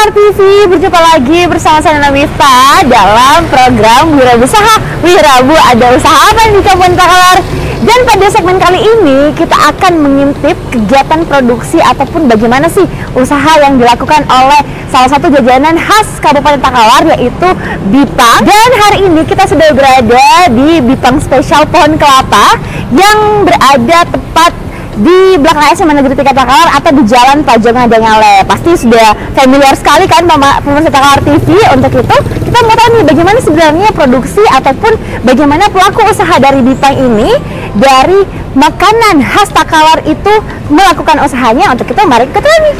Takalar TV, berjumpa lagi bersama saya Nana Mifta dalam program Wirausaha Wirabu. Ada usaha apa nih Kampung Takalar? Dan pada segmen kali ini kita akan mengintip kegiatan produksi ataupun bagaimana sih usaha yang dilakukan oleh salah satu jajanan khas Kabupaten Takalar, yaitu Bipang. Dan hari ini kita sudah berada di Bipang Spesial Pohon Kelapa yang berada tepat di belakang SMA Negeri 3 Takalar atau di Jalan Pajongan Dengale. Pasti sudah familiar sekali kan pemirsa Takalar TV. Untuk itu kita mau tahu nih bagaimana sebenarnya produksi ataupun bagaimana pelaku usaha dari Bipang ini, dari makanan khas Takalar itu melakukan usahanya. Untuk itu mari kita nih.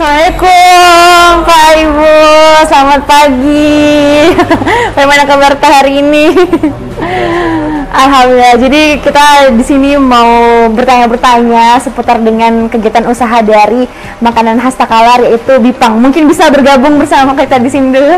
Assalamualaikum Pak Ibu, selamat pagi. Bagaimana kabar hari ini? Alhamdulillah. Jadi kita di sini mau bertanya seputar dengan kegiatan usaha dari makanan khas Takalar, yaitu Bipang. Mungkin bisa bergabung bersama kita di sini dulu.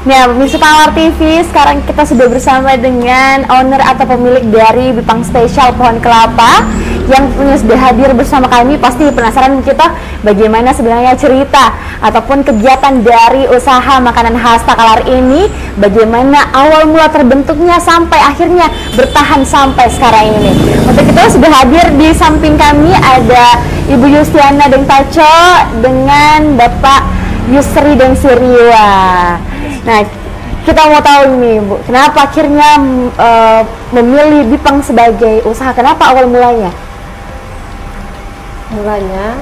Nah, pemirsa Takalar TV, sekarang kita sudah bersama dengan owner atau pemilik dari Bipang Spesial Pohon Kelapa yang sudah hadir bersama kami. Pasti penasaran kita bagaimana sebenarnya cerita ataupun kegiatan dari usaha makanan khas Takalar ini, bagaimana awal mula terbentuknya sampai akhirnya bertahan sampai sekarang ini. Untuk itu sudah hadir di samping kami ada Ibu Yustiana Deng Taco dengan Bapak Yusri Deng Siriwa. Nah, kita mau tahu nih Bu, kenapa akhirnya memilih Bipang sebagai usaha? Kenapa awal mulanya? Mulanya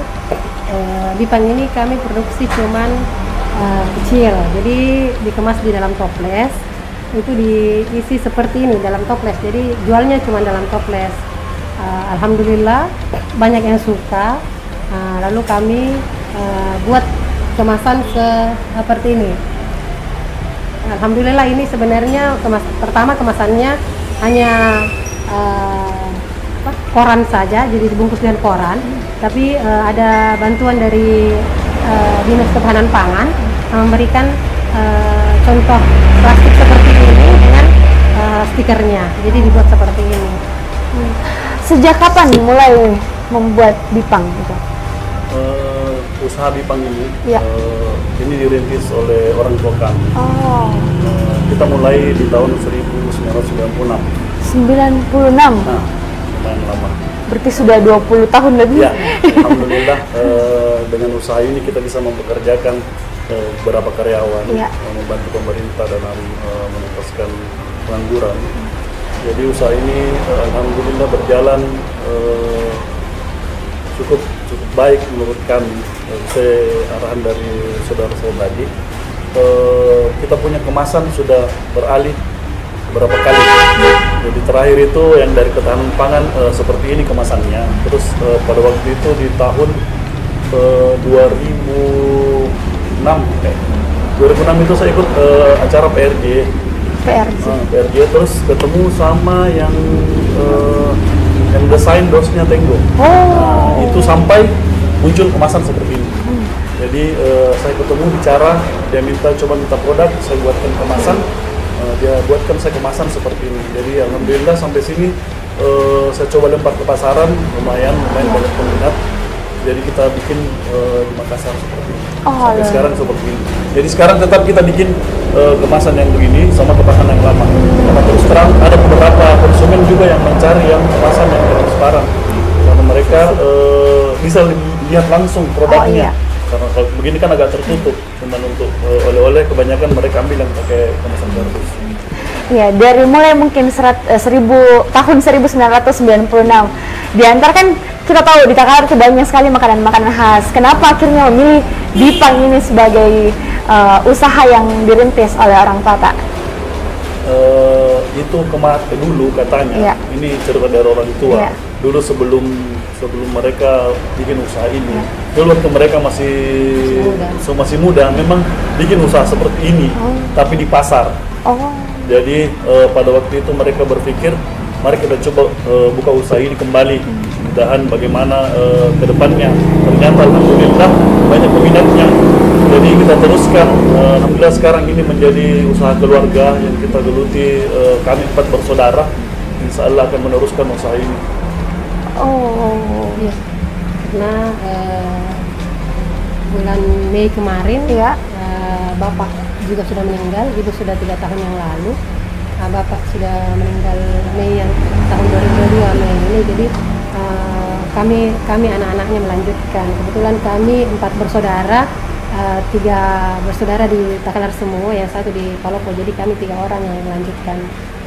Bipang ini kami produksi cuman kecil, jadi dikemas di dalam toples, itu diisi seperti ini dalam toples, jadi jualnya cuma dalam toples. Alhamdulillah banyak yang suka, lalu kami buat kemasan seperti ini. Alhamdulillah ini sebenarnya pertama kemasannya hanya koran saja, jadi dibungkus dengan koran. Tapi ada bantuan dari Dinas Ketahanan Pangan memberikan contoh plastik seperti ini dengan stikernya, jadi dibuat seperti ini. Sejak kapan mulai membuat Bipang gitu? Usaha Bipang ini, ya. Ini dirintis oleh orang tua kami. Kita mulai di tahun 1996. 96? Nah, lumayan lama. Berarti sudah 20 tahun lebih? Ya, alhamdulillah dengan usaha ini kita bisa mempekerjakan beberapa karyawan, ya. Membantu pemerintah dalam menuntaskan pengangguran. Jadi usaha ini alhamdulillah berjalan cukup baik menurut kami. Saya arahan dari saudara saya tadi, kita punya kemasan sudah beralih berapa kali. Jadi terakhir itu yang dari Ketahanan Pangan seperti ini kemasannya. Terus pada waktu itu di tahun 2006 itu saya ikut acara PRJ. PRJ terus ketemu sama yang desain dosnya Tenggo. Nah, itu sampai muncul kemasan seperti ini. Jadi Jadi saya ketemu bicara, dia minta produk, saya buatkan kemasan, dia buatkan saya kemasan seperti ini. Jadi alhamdulillah sampai sini saya coba lempar ke pasaran, lumayan banyak peminat. Jadi kita bikin di Makassar seperti ini. Sampai sekarang seperti ini. Jadi sekarang tetap kita bikin kemasan yang begini sama kemasan yang lama. Karena terus terang ada beberapa konsumen juga yang mencari yang kemasan yang transparan. Karena mereka bisa lihat langsung produknya. Karena kalau begini kan agak tertutup. Cuman untuk oleh-oleh kebanyakan mereka ambil yang pakai kemasan kardus. Ya, dari mulai mungkin tahun 1996 diantar kan kita tahu di Takalar itu banyak sekali makanan-makanan khas. Kenapa akhirnya memilih Bipang ini sebagai usaha yang dirintis oleh orang tua, Pak? Itu dulu katanya, ini cerita dari orang tua. Dulu sebelum mereka bikin usaha ini, dulu waktu mereka masih muda, memang bikin usaha seperti ini, tapi di pasar. Jadi pada waktu itu mereka berpikir, mari kita coba buka usaha ini kembali. Mudahan bagaimana ke depannya. Ternyata alhamdulillah banyak peminatnya. Jadi kita teruskan. Alhamdulillah sekarang ini menjadi usaha keluarga yang kita geluti. Kami 4 bersaudara. Insya Allah akan meneruskan usaha ini. Iya. Karena bulan Mei kemarin Bapak juga sudah meninggal, Ibu sudah 3 tahun yang lalu. Bapak sudah meninggal Mei yang tahun 2022 Mei ini. Jadi kami anak-anaknya melanjutkan. Kebetulan kami 4 bersaudara, 3 bersaudara di Takalar semua, yang 1 di Palopo. Jadi kami 3 orang yang melanjutkan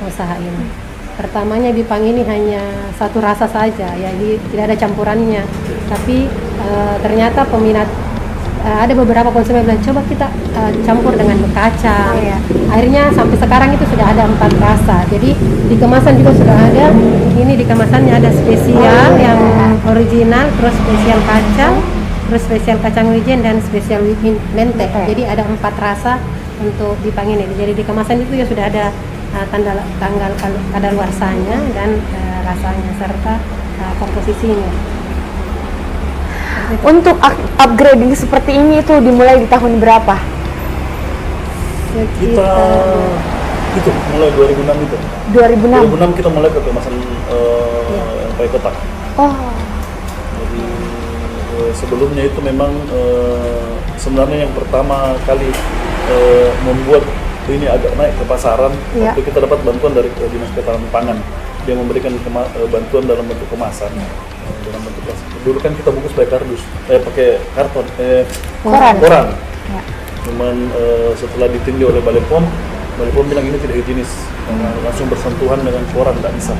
usaha ini. Pertamanya Bipang ini hanya satu rasa saja, ya, tidak ada campurannya. Tapi ternyata peminat, ada beberapa konsumen bilang coba kita campur dengan kacang. Akhirnya sampai sekarang itu sudah ada 4 rasa. Jadi di kemasan juga sudah ada. Ini di kemasannya ada spesial yang original, terus spesial kacang, terus spesial kacang wijen dan spesial mente. Jadi ada 4 rasa untuk Bipang ini. Jadi di kemasan itu ya sudah ada tanggal kadaluarsanya dan rasanya serta komposisinya. Untuk upgrading seperti ini itu dimulai di tahun berapa? Kita itu mulai 2006 itu. 2006 kita mulai ke kemasan pakai kotak. Jadi sebelumnya itu memang sebenarnya yang pertama kali membuat ini agak naik ke pasaran. Waktu kita dapat bantuan dari Dinas Ketahanan Pangan, dia memberikan bantuan dalam bentuk kemasan. Dalam bentuk plastik. Dulu kan kita bungkus pakai kardus, pakai karton, koran. Cuman setelah ditinjau oleh Balai POM bilang ini tidak higienis, langsung bersentuhan dengan koran tidak bisa.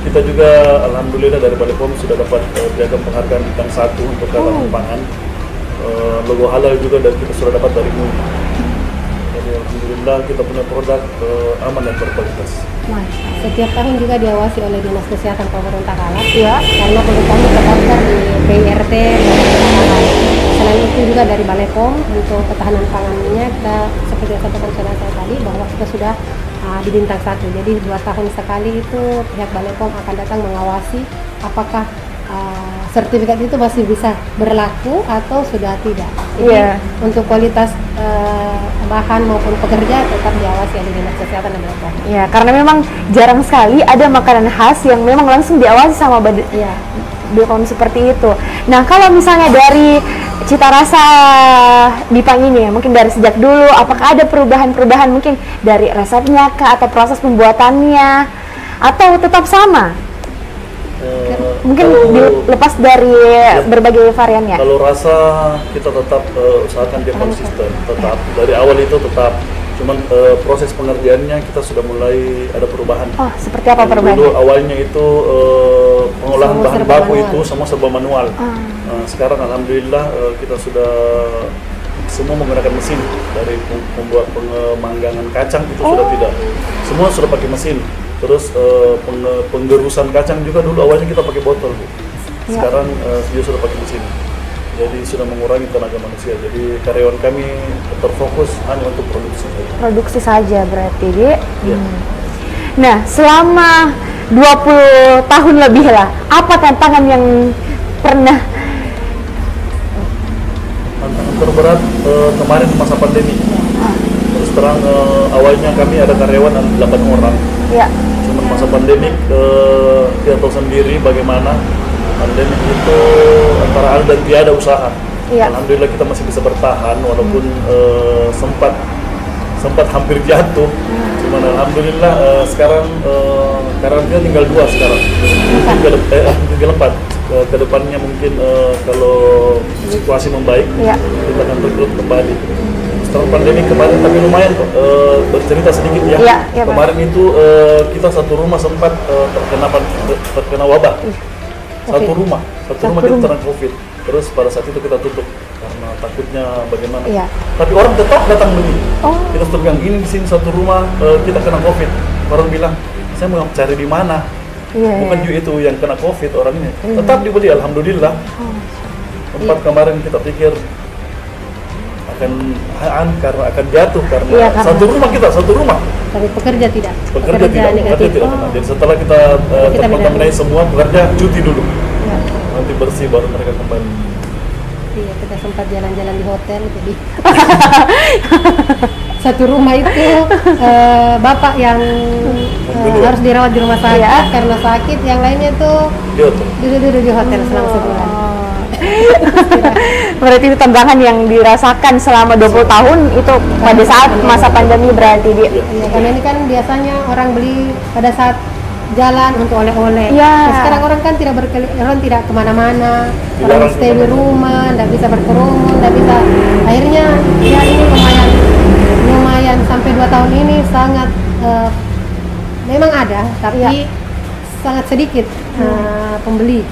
Kita juga alhamdulillah dari Balai POM sudah dapat piagam penghargaan bintang 1 untuk ketahanan pangan. Logo halal juga dan kita sudah dapat dari MUI. Jadi alhamdulillah kita punya produk aman dan berkualitas. Setiap tahun juga diawasi oleh Dinas Kesehatan Kabupaten Takalar, karena produk kami terdaftar di PIRT. Selain itu juga dari Balai POM untuk ketahanan pangannya, kita seperti yang sampaikan saudara saya tadi bahwa kita sudah di bintang 1. Jadi 2 tahun sekali itu pihak Balai POM akan datang mengawasi apakah sertifikat itu masih bisa berlaku atau sudah tidak. Jadi untuk kualitas bahan maupun pekerja tetap diawasi oleh Dinas Kesehatan dan Balai POM. Ya, karena memang jarang sekali ada makanan khas yang memang langsung diawasi sama BPOM seperti itu. Nah, kalau misalnya dari cita rasa Bipang ini ya, mungkin dari sejak dulu, apakah ada perubahan-perubahan mungkin dari resepnya kah, atau proses pembuatannya, atau tetap sama? Mungkin lepas dari berbagai variannya. Kalau rasa kita tetap usahakan dia konsisten, tetap dari awal itu tetap. Cuman proses pengerjaannya kita sudah mulai ada perubahan. Seperti apa perubahannya? Dulu awalnya itu pengolahan bahan baku itu semua serba manual. Sekarang alhamdulillah kita sudah semua menggunakan mesin. Dari membuat pemanggangan kacang itu sudah tidak, semua sudah pakai mesin. Terus penggerusan kacang juga dulu awalnya kita pakai botol, sekarang dia sudah pakai mesin. Jadi sudah mengurangi tenaga manusia. Jadi karyawan kami terfokus hanya untuk produksi saja. Produksi saja berarti, Dek. Nah, selama 20 tahun lebih lah, apa tantangan yang pernah Tantangan terberat kemarin masa pandemi. Terus terang awalnya kami ada karyawan 8 orang. Iya. Cuman masa pandemik kita tahu sendiri bagaimana pandemik itu antara ada dan tiada usaha. Iya. Alhamdulillah kita masih bisa bertahan walaupun sempat hampir jatuh. Cuman alhamdulillah sekarang karyawannya tinggal 2 sekarang. Tinggal 4. Kedepannya mungkin kalau situasi membaik, kita akan rekrut kembali. Setelah pandemi kemarin tapi lumayan kok, bercerita sedikit ya. Iya, Kemarin itu kita satu rumah sempat terkena wabah. Satu rumah kita terkena COVID. Terus pada saat itu kita tutup karena takutnya bagaimana. Iya. Tapi orang tetap datang beli. Oh. Kita terbilang gini di sini satu rumah kita kena COVID. Orang bilang saya mau cari di mana. Bukan juga itu yang kena COVID orangnya. Tetap dibeli, alhamdulillah. Tempat kemarin kita pikir karena akan jatuh karena satu rumah. Tapi pekerja tidak. Pekerja tidak kena. Jadi setelah kita terkontaminasi semua, pekerja cuti dulu. Nanti bersih baru mereka kembali. Iya, kita sempat jalan-jalan di hotel jadi satu rumah itu bapak yang harus dirawat di rumah sakit karena sakit, yang lainnya tuh duduk di hotel selama sebulan. Berarti itu tantangan yang dirasakan selama 20 tahun itu pada saat masa pandemi berarti dia. Ya, karena ini kan biasanya orang beli pada saat jalan untuk oleh-oleh. Nah, sekarang orang kan orang tidak kemana-mana, orang stay di rumah, tidak bisa berkerumun, tidak bisa. Akhirnya ya ini lumayan sampai 2 tahun ini sangat memang ada, tapi sangat sedikit pembeli.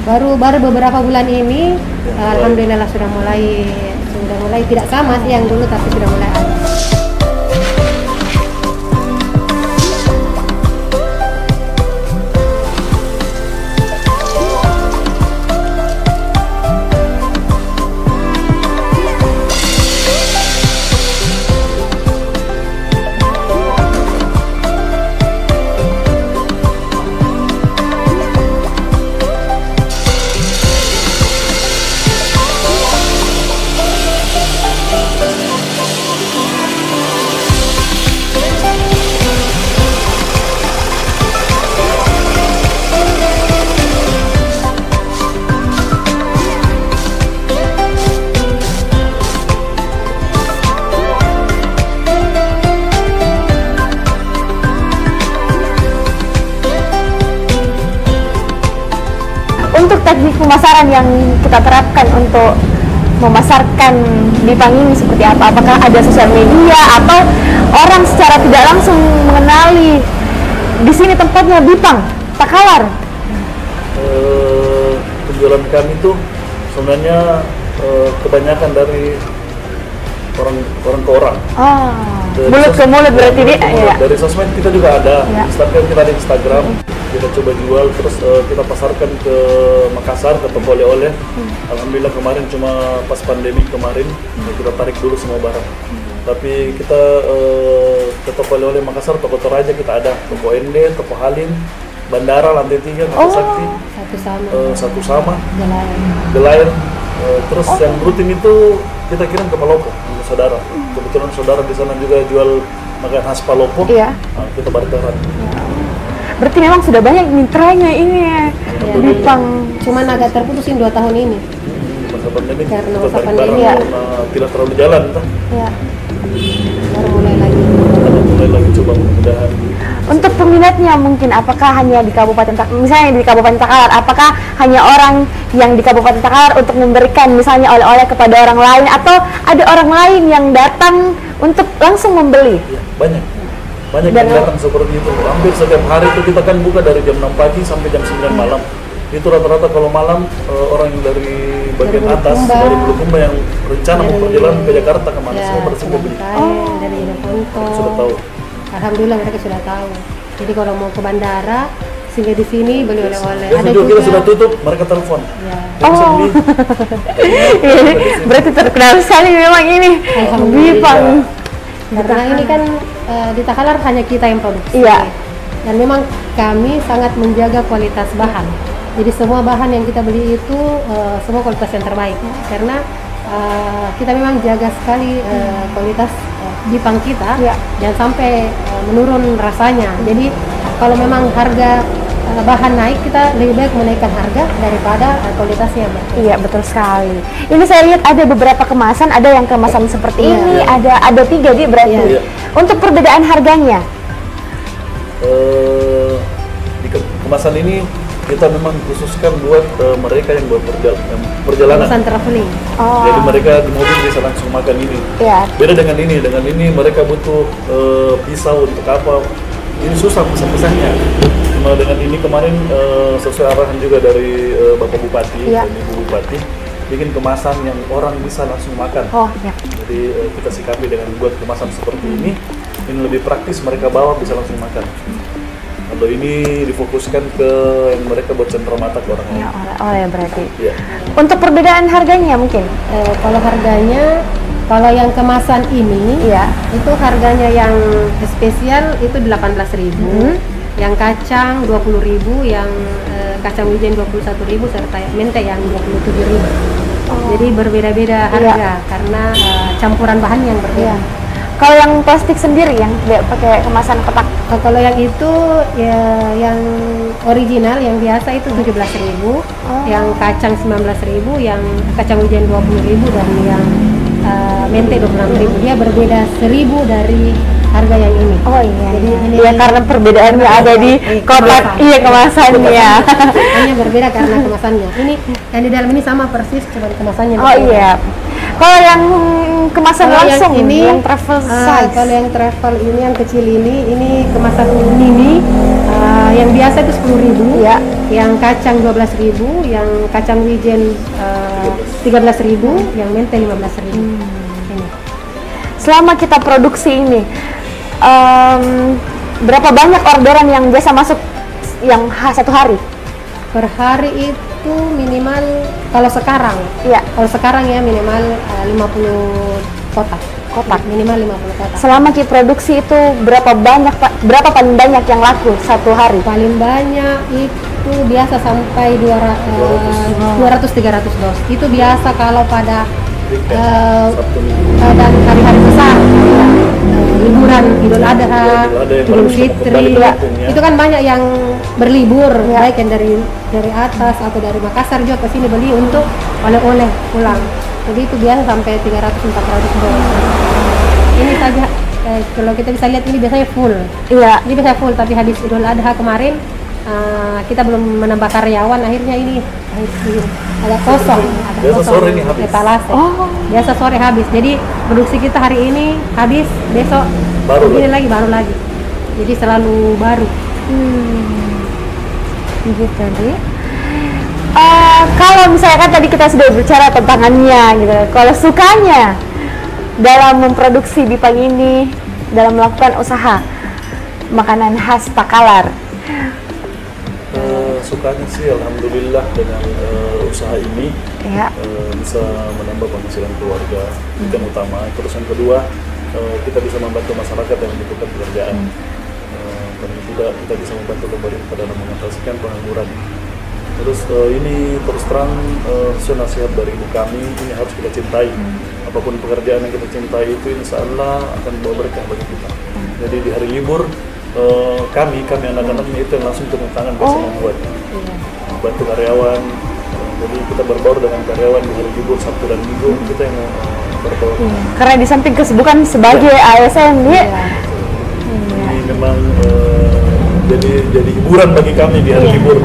Baru beberapa bulan ini, alhamdulillah sudah mulai tidak sama sih yang dulu, tapi sudah mulai ada. Untuk teknik pemasaran yang kita terapkan untuk memasarkan Bipang ini seperti apa? Apakah ada sosial media atau orang secara tidak langsung mengenali di sini tempatnya Bipang Takalar? Penjualan kami tuh sebenarnya kebanyakan dari orang ke orang. Mulut ke mulut berarti dia. Dari sosmed kita juga ada. Instagram kita ada Instagram. Kita coba jual, terus kita pasarkan ke Makassar, ke toko oleh-oleh. Alhamdulillah kemarin cuma pas pandemi kemarin kita tarik dulu semua barang. Tapi kita ke toko oleh-oleh Makassar, toko Toraja kita ada, toko Ende, toko Halim, Bandara, Lantai 3, Lantai Sakti, satu sama, Gelayan. Terus yang rutin itu kita kirim ke Palopo, ke saudara. Kebetulan saudara di sana juga jual makanan khas Palopo. Nah, kita barteran. Berarti memang sudah banyak mitranya ini ya, Bipang. Cuman agak terputusin 2 tahun ini. Masa pandemi. Karena masa pandemi tidak terlalu jalan, baru mulai lagi coba mudah-mudahan. Untuk peminatnya mungkin apakah hanya di Kabupaten misalnya di Kabupaten Takalar, apakah hanya orang yang di Kabupaten Takalar untuk memberikan misalnya oleh-oleh kepada orang lain, atau ada orang lain yang datang untuk langsung membeli? Ya, banyak yang datang seperti itu. Hampir setiap hari itu kita kan buka dari jam 6 pagi sampai jam 9 malam. Itu rata-rata kalau malam orang yang dari bagian atas, dari Bulukumba yang rencana mau perjalanan ke Jakarta kemana, semua bersiap beli. Dari Ineponto. Sudah tahu. Alhamdulillah mereka sudah tahu. Jadi kalau mau ke bandara, sehingga di sini beli oleh-oleh. Ada juga kita sudah tutup, mereka telepon. Berarti terkenal sekali memang ini Bipang. Karena ini kan di Takalar hanya kita yang produksi. Dan memang kami sangat menjaga kualitas bahan. Jadi semua bahan yang kita beli itu semua kualitas yang terbaik. Karena kita memang jaga sekali kualitas Jipang kita, jangan sampai menurun rasanya. Jadi kalau memang harga bahan naik, kita lebih baik menaikkan harga daripada kualitasnya. Iya, betul sekali. Ini saya lihat ada beberapa kemasan, ada yang kemasan seperti ini, ada 3 di berarti. Iya. Untuk perbedaan harganya? Di kemasan ini kita memang khususkan buat mereka yang perjalanan. Kemasan traveling. Jadi mereka di mobil bisa langsung makan ini. Iya. Beda dengan ini mereka butuh pisau untuk apa? Ini susah pesan-pesannya. Cuma dengan ini kemarin sesuai arahan juga dari Bapak Bupati dan Ibu Bupati, bikin kemasan yang orang bisa langsung makan. Jadi kita sikapi dengan buat kemasan seperti ini lebih praktis, mereka bawa bisa langsung makan. Kalau ini difokuskan ke yang mereka buat cendera mata ke orang lain. Ya berarti. Ya. Untuk perbedaan harganya mungkin? Kalau harganya, kalau yang kemasan ini, itu harganya yang spesial itu 18.000, yang kacang 20.000, yang kacang wijen 21.000, serta mente yang 27.000. Jadi berbeda-beda harga karena campuran bahan yang berbeda. Kalau yang plastik sendiri yang tidak pakai kemasan kotak? Kalau yang itu ya, yang original yang biasa itu 17.000, yang kacang 19.000, yang kacang wijen 20.000, dan yang mente 26.000. Dia berbeda 1.000 dari harga yang ini. Jadi ini karena perbedaannya ada di kotak, kemasannya. Hanya berbeda karena kemasannya. Ini yang di dalam ini sama persis, cuma kemasannya. Kalau yang kemasan langsung, yang travel size. Kalau yang travel ini, yang kecil ini kemasan mini. Yang biasa itu 10.000, yang kacang 12.000, yang kacang wijen 13.000, yang mente 15.000. Ini. Selama kita produksi ini, berapa banyak orderan yang biasa masuk yang satu hari? Per hari itu minimal, kalau sekarang ya minimal 50 kotak, minimal 50 kotak. Selama kita produksi itu berapa paling banyak yang laku satu hari? Paling banyak itu biasa sampai 200-300 dos. Itu biasa kalau pada dan hari-hari besar, liburan Idul Adha, Idul Fitri, itu kan banyak yang berlibur, baik yang dari atas atau dari Makassar juga ke sini beli untuk oleh-oleh pulang. Jadi itu biasa sampai 300-400 dos. Ini saja kalau kita bisa lihat ini biasanya full. Ini biasanya full, tapi habis Idul Adha kemarin kita belum menambah karyawan, akhirnya ini agak kosong. Biasa sore ini habis. Etalase. Biasa sore habis. Jadi produksi kita hari ini habis, besok baru lagi. Jadi selalu baru. Gitu nih. Kalau misalnya kan tadi kita sudah bicara tantangannya gitu. Kalau sukanya dalam memproduksi Bipang ini, dalam melakukan usaha makanan khas Takalar. Sukanya sih alhamdulillah dengan usaha ini bisa menambah penghasilan keluarga, itu yang utama. Terus yang kedua, kita bisa membantu masyarakat yang membutuhkan pekerjaan, dan tidak kita bisa membantu pemerintah dalam mengatasikan pengangguran. Terus ini terus terang nasihat dari ibu kami, ini harus kita cintai. Apapun pekerjaan yang kita cintai itu insya Allah akan membawa berkah bagi kita. Jadi di hari libur kami anak-anaknya itu yang langsung turun tangan biasa membuat, bantu karyawan. Jadi kita berbaur dengan karyawan di hari libur Sabtu dan Minggu, kita yang berbaur. Karena di samping kesibukan sebagai ASN ini memang jadi hiburan bagi kami di hari libur.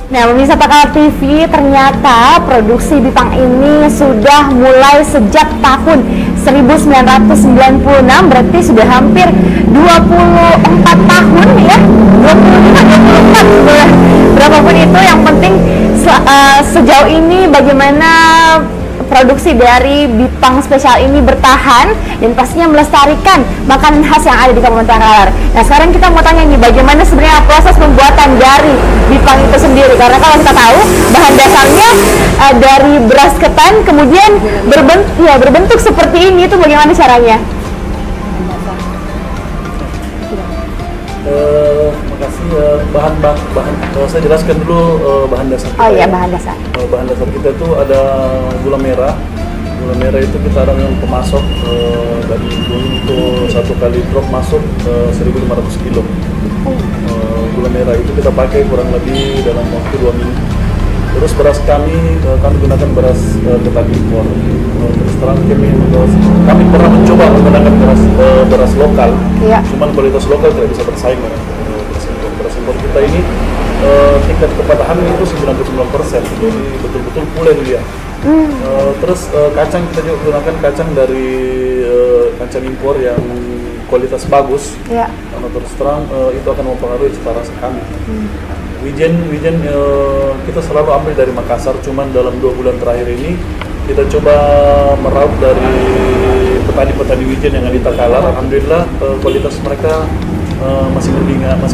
Nah, pemirsa Takalar TV, ternyata produksi Bipang ini sudah mulai sejak tahun 1996, berarti sudah hampir 24 tahun ya, 25, 24, berapapun itu, yang penting sejauh ini bagaimana produksi dari Bipang spesial ini bertahan dan pastinya melestarikan makanan khas yang ada di Kabupaten Takalar. Nah, sekarang kita mau tanya nih, bagaimana sebenarnya proses pembuatan dari Bipang itu sendiri? Karena kalau kita tahu bahan dasarnya dari beras ketan, kemudian berbentuk seperti ini, itu bagaimana caranya? Makasih. Bahan saya jelaskan dulu bahan dasar kita. Oh iya, bahan dasar. Bahan dasar kita itu ada gula merah. Gula merah itu kita ada yang pemasok dari gunung itu 1 kali truk masuk 1.500 kilo. Gula merah itu kita pakai kurang lebih dalam waktu 2 minggu. Terus beras kami gunakan beras ketan impor. Terus terang kami pernah mencoba menggunakan beras lokal, cuman kualitas lokal tidak bisa bersaing dengan beras impor kita ini. Tingkat kepadahan itu 99%, jadi betul-betul pulen dia. Terus kacang kita juga gunakan kacang dari kacang impor yang kualitas bagus. Karena terus terang itu akan mempengaruhi cita rasa kami. Wijen kita selalu ambil dari Makassar, cuman dalam 2 bulan terakhir ini kita coba meraup dari petani-petani wijen yang ada di Takalar. Alhamdulillah kualitas mereka masih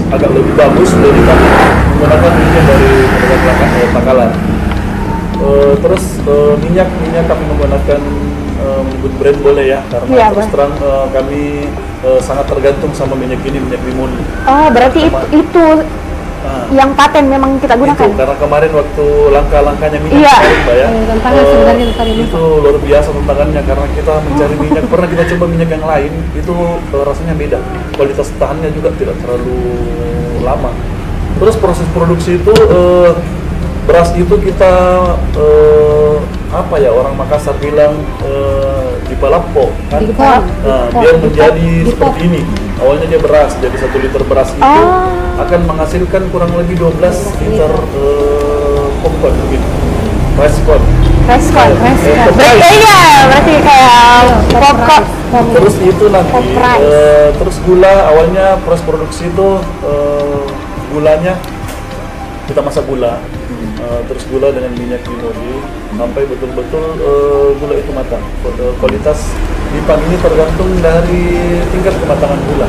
agak lebih bagus dari kami menggunakan wijen dari Takalar. Terus minyak kami menggunakan menyebut brand boleh ya, karena terus terang kami sangat tergantung sama minyak ini, minyak limoni. Oh, berarti itu yang paten memang kita gunakan. Itu, karena kemarin waktu langkah-langkahnya minyak Mbak ya, itu luar biasa tantangannya, karena kita mencari minyak, pernah kita coba minyak yang lain, itu rasanya beda, kualitas tahannya juga tidak terlalu lama. Terus proses produksi itu beras itu kita orang Makassar bilang dipalapo kan, biar menjadi seperti ini. Awalnya dia beras, jadi 1 liter beras itu akan menghasilkan kurang lebih 12 liter popcorn mungkin, rice corn. Berarti kayak popcorn. Terus itu nanti terus gula, awalnya proses produksi itu gulanya kita masak gula, terus gula dengan minyak limoni sampai betul-betul gula itu matang. Kualitas Bipang ini tergantung dari tingkat kematangan gula.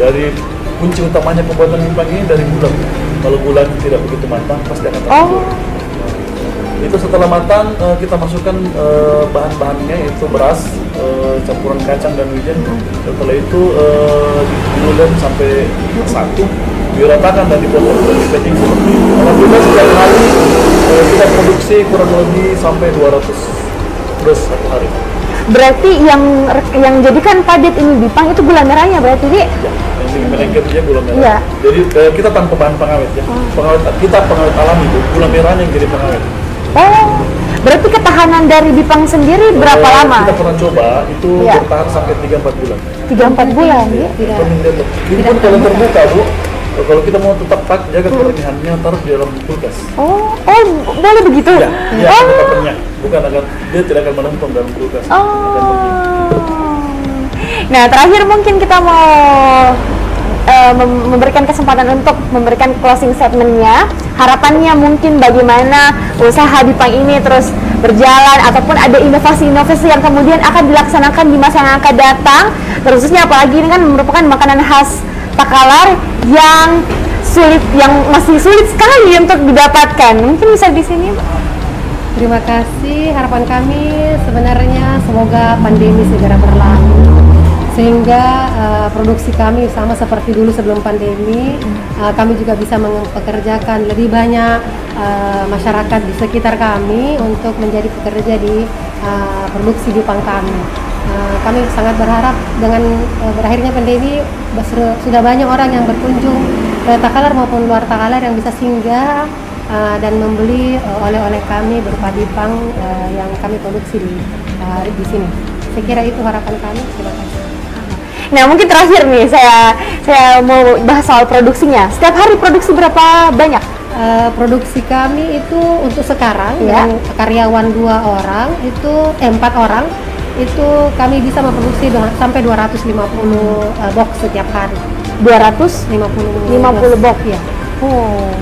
Dari kunci utamanya pembuatan Bipang ini dari gula. Kalau gula tidak begitu matang pasti akan tertidur. Itu setelah matang kita masukkan bahan-bahannya, yaitu beras, campuran kacang dan wijen. Setelah itu digulung sampai satu, diratakan dan dipotong dari packing seperti itu. Alhamdulillah setiap hari kita produksi kurang lebih sampai 200 terus satu hari. Berarti yang jadikan padat ini Bipang itu gula merahnya berarti Di? Ya, yang melengket dia gula merah. Jadi kita tanpa bahan pengawet ya. Pengawet alami itu, gula merahnya yang jadi pengawet. Oh, berarti ketahanan dari Bipang sendiri berapa lama? Kita pernah coba itu bertahan sampai 3-4 bulan. 3-4 bulan ya? Ini pun kalau terbuka Bu, kalau kita mau tetap jaga kebersihannya, taruh di dalam kulkas. Oh, boleh begitu? Ya, tetap renyah. Bukan dia tidak akan menumpang dalam kulkas. Nah, terakhir mungkin kita mau memberikan kesempatan untuk memberikan closing statement-nya. Harapannya mungkin bagaimana usaha Bipang ini terus berjalan, ataupun ada inovasi-inovasi yang kemudian akan dilaksanakan di masa yang akan datang, terusnya apalagi ini kan merupakan makanan khas Takalar yang masih sulit sekali untuk didapatkan. Mungkin bisa di sini, Mbak. Terima kasih. Harapan kami sebenarnya semoga pandemi segera berlalu, sehingga produksi kami sama seperti dulu sebelum pandemi. Kami juga bisa mempekerjakan lebih banyak masyarakat di sekitar kami untuk menjadi pekerja di produksi Bipang kami. Kami sangat berharap dengan berakhirnya pandemi sudah banyak orang yang berkunjung ke Takalar maupun luar Takalar yang bisa singgah dan membeli oleh-oleh kami berupa Bipang yang kami produksi di sini. Saya kira itu harapan kami. Terima kasih. Nah, mungkin terakhir nih saya mau bahas soal produksinya. Setiap hari produksi berapa banyak? Produksi kami itu untuk sekarang Ya. yang karyawan 2 orang itu 4 orang itu kami bisa memproduksi sampai 250 box setiap hari. 250 box. Ya. Oh.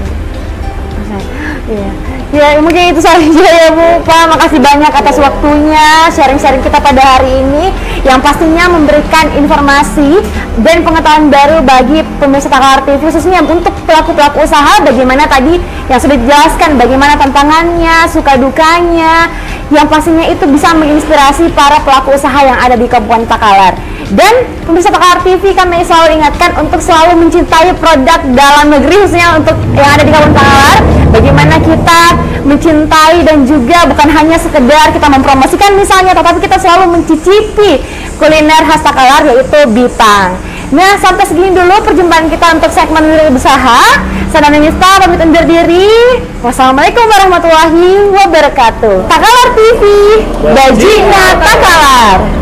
Iya. Ya mungkin itu saja ya Bu. Pak, makasih banyak atas waktunya sharing-sharing kita pada hari ini yang pastinya memberikan informasi dan pengetahuan baru bagi pemirsa Takalar TV, khususnya untuk pelaku-pelaku usaha. Bagaimana tadi yang sudah dijelaskan, bagaimana tantangannya, suka dukanya, yang pastinya itu bisa menginspirasi para pelaku usaha yang ada di Kabupaten Takalar. Dan pemirsa Takalar TV, kami selalu ingatkan untuk selalu mencintai produk dalam negeri, khususnya untuk yang ada di Kabupaten Takalar. Bagaimana kita mencintai dan juga bukan hanya sekedar kita mempromosikan misalnya, tetapi kita selalu mencicipi kuliner khas Takalar, yaitu Bipang. Nah, sampai segini dulu perjumpaan kita untuk segmen Wirausaha. Saya Nana Miftah pamit undur diri. Wassalamualaikum warahmatullahi wabarakatuh. Takalar TV, Bajingan Takalar.